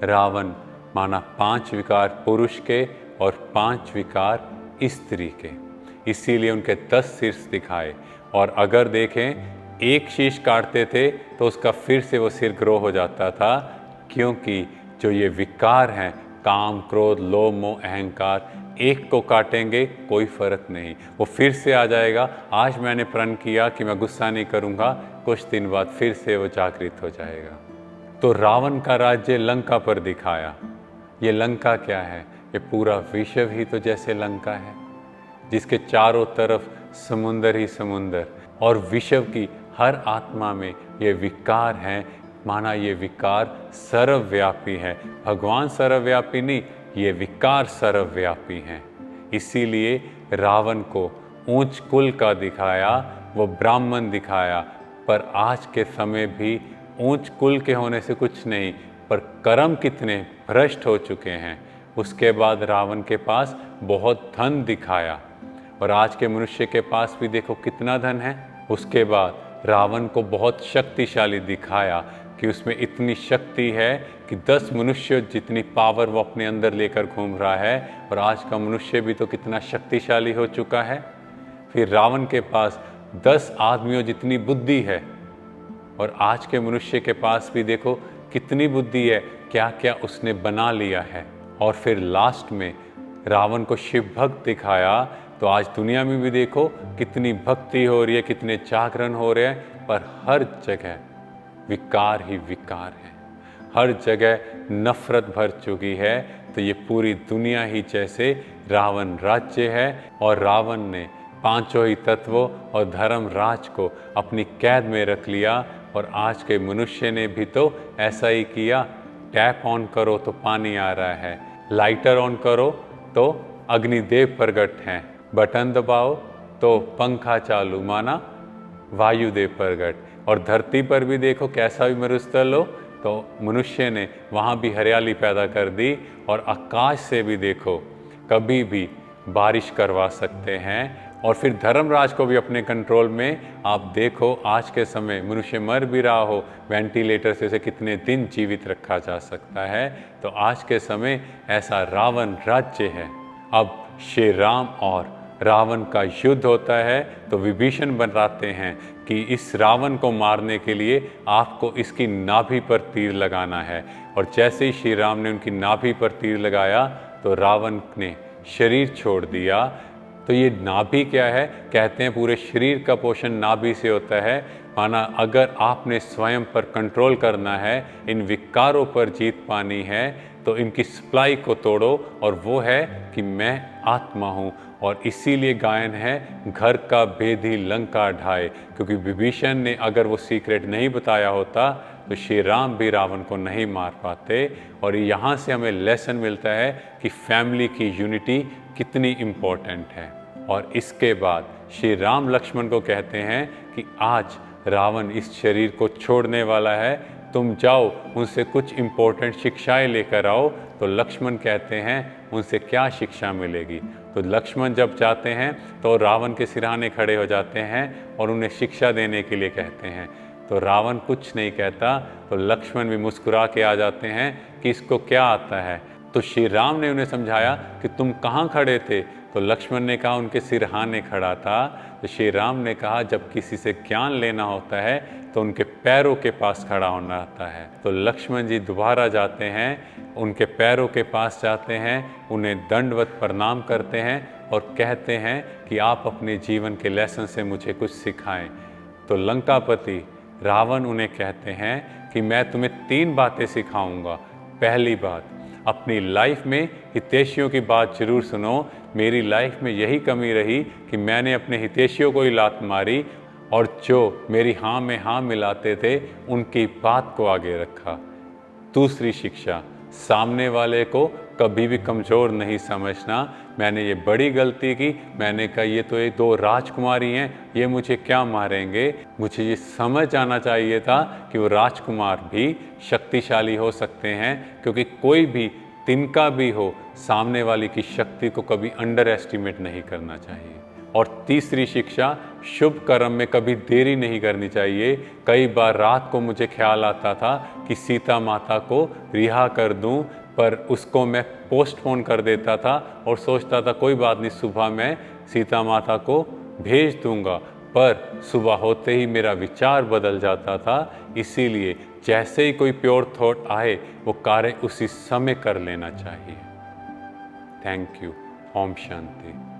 रावण माना 5 विकार पुरुष के और 5 विकार स्त्री के, इसीलिए उनके 10 शीर्ष दिखाए। और अगर देखें एक शीश काटते थे तो उसका फिर से वो सिर ग्रो हो जाता था, क्योंकि जो ये विकार हैं काम, क्रोध, लोभ, मोह, अहंकार, एक को काटेंगे कोई फर्क नहीं, वो फिर से आ जाएगा। आज मैंने प्रण किया कि मैं गुस्सा नहीं करूँगा, कुछ दिन बाद फिर से वो जागृत हो जाएगा। तो रावण का राज्य लंका पर दिखाया। ये लंका क्या है? ये पूरा विश्व ही तो जैसे लंका है, जिसके चारों तरफ समुंदर ही समुंदर, और विश्व की हर आत्मा में ये विकार हैं। माना ये विकार सर्वव्यापी है। भगवान सर्वव्यापी नहीं, ये विकार सर्वव्यापी हैं। इसीलिए रावण को ऊंच कुल का दिखाया, वो ब्राह्मण दिखाया। पर आज के समय भी ऊंच कुल के होने से कुछ नहीं, पर कर्म कितने भ्रष्ट हो चुके हैं। उसके बाद रावण के पास बहुत धन दिखाया, और आज के मनुष्य के पास भी देखो कितना धन है। उसके बाद रावण को बहुत शक्तिशाली दिखाया कि उसमें इतनी शक्ति है कि 10 मनुष्य जितनी पावर वो अपने अंदर लेकर घूम रहा है। और आज का मनुष्य भी तो कितना शक्तिशाली हो चुका है। फिर रावण के पास 10 आदमियों जितनी बुद्धि है, और आज के मनुष्य के पास भी देखो कितनी बुद्धि है, क्या क्या उसने बना लिया है। और फिर लास्ट में रावण को शिव भक्त दिखाया। तो आज दुनिया में भी देखो कितनी भक्ति हो रही है, कितने जागरण हो रहे हैं, पर हर जगह विकार ही विकार है, हर जगह नफरत भर चुकी है। तो ये पूरी दुनिया ही जैसे रावण राज्य है, और रावण ने 5 ही तत्वों और धर्म राज को अपनी कैद में रख लिया। और आज के मनुष्य ने भी तो ऐसा ही किया। टैप ऑन करो तो पानी आ रहा है, लाइटर ऑन करो तो अग्निदेव प्रकट हैं, बटन दबाओ तो पंखा चालू, माना वायुदेव प्रकट। और धरती पर भी देखो कैसा भी मरुस्थल हो तो मनुष्य ने वहाँ भी हरियाली पैदा कर दी। और आकाश से भी देखो कभी भी बारिश करवा सकते हैं। और फिर धर्मराज को भी अपने कंट्रोल में, आप देखो आज के समय मनुष्य मर भी रहा हो, वेंटिलेटर से उसे कितने दिन जीवित रखा जा सकता है। तो आज के समय ऐसा रावण राज्य है। अब श्री राम और रावण का युद्ध होता है, तो विभीषण बताते हैं कि इस रावण को मारने के लिए आपको इसकी नाभि पर तीर लगाना है। और जैसे ही श्री राम ने उनकी नाभि पर तीर लगाया तो रावण ने शरीर छोड़ दिया। तो ये नाभि क्या है? कहते हैं पूरे शरीर का पोषण नाभि से होता है। माना अगर आपने स्वयं पर कंट्रोल करना है, इन विकारों पर जीत पानी है, तो इनकी सप्लाई को तोड़ो। और वो है कि मैं आत्मा हूँ। और इसीलिए गायन है, घर का भेदी लंका ढाए। क्योंकि विभीषण ने अगर वो सीक्रेट नहीं बताया होता तो श्री राम भी रावण को नहीं मार पाते। और यहाँ से हमें लेसन मिलता है कि फैमिली की यूनिटी कितनी इम्पोर्टेंट है। और इसके बाद श्री राम लक्ष्मण को कहते हैं कि आज रावण इस शरीर को छोड़ने वाला है, तुम जाओ उनसे कुछ इम्पोर्टेंट शिक्षाएं लेकर आओ। तो लक्ष्मण कहते हैं उनसे क्या शिक्षा मिलेगी? तो लक्ष्मण जब जाते हैं तो रावण के सिरहाने खड़े हो जाते हैं और उन्हें शिक्षा देने के लिए कहते हैं। तो रावण कुछ नहीं कहता, तो लक्ष्मण भी मुस्कुरा के आ जाते हैं कि इसको क्या आता है। तो श्री राम ने उन्हें समझाया कि तुम कहाँ खड़े थे? तो लक्ष्मण ने कहा उनके सिरहाने खड़ा था। तो श्री राम ने कहा जब किसी से ज्ञान लेना होता है तो उनके पैरों के पास खड़ा होना होता है। तो लक्ष्मण जी दोबारा जाते हैं, उनके पैरों के पास जाते हैं, उन्हें दंडवत प्रणाम करते हैं और कहते हैं कि आप अपने जीवन के लेसन से मुझे कुछ सिखाएं। तो लंकापति रावण उन्हें कहते हैं कि मैं तुम्हें 3 बातें सिखाऊंगा। पहली बात, अपनी लाइफ में हितैषियों की बात जरूर सुनो। मेरी लाइफ में यही कमी रही कि मैंने अपने हितैषियों को ही लात मारी, और जो मेरी हाँ में हाँ मिलाते थे उनकी बात को आगे रखा। दूसरी शिक्षा, सामने वाले को कभी भी कमज़ोर नहीं समझना। मैंने ये बड़ी गलती की, मैंने कहा ये तो ये 2 राजकुमारी हैं, ये मुझे क्या मारेंगे। मुझे ये समझ आना चाहिए था कि वो राजकुमार भी शक्तिशाली हो सकते हैं, क्योंकि कोई भी तिनका भी हो, सामने वाले की शक्ति को कभी अंडर एस्टिमेट नहीं करना चाहिए। और तीसरी शिक्षा, शुभ कर्म में कभी देरी नहीं करनी चाहिए। कई बार रात को मुझे ख्याल आता था कि सीता माता को रिहा कर दूं, पर उसको मैं पोस्टपोन कर देता था और सोचता था कोई बात नहीं, सुबह मैं सीता माता को भेज दूंगा। पर सुबह होते ही मेरा विचार बदल जाता था। इसीलिए जैसे ही कोई प्योर थॉट आए वो कार्य उसी समय कर लेना चाहिए। Thank you. ओम शांति।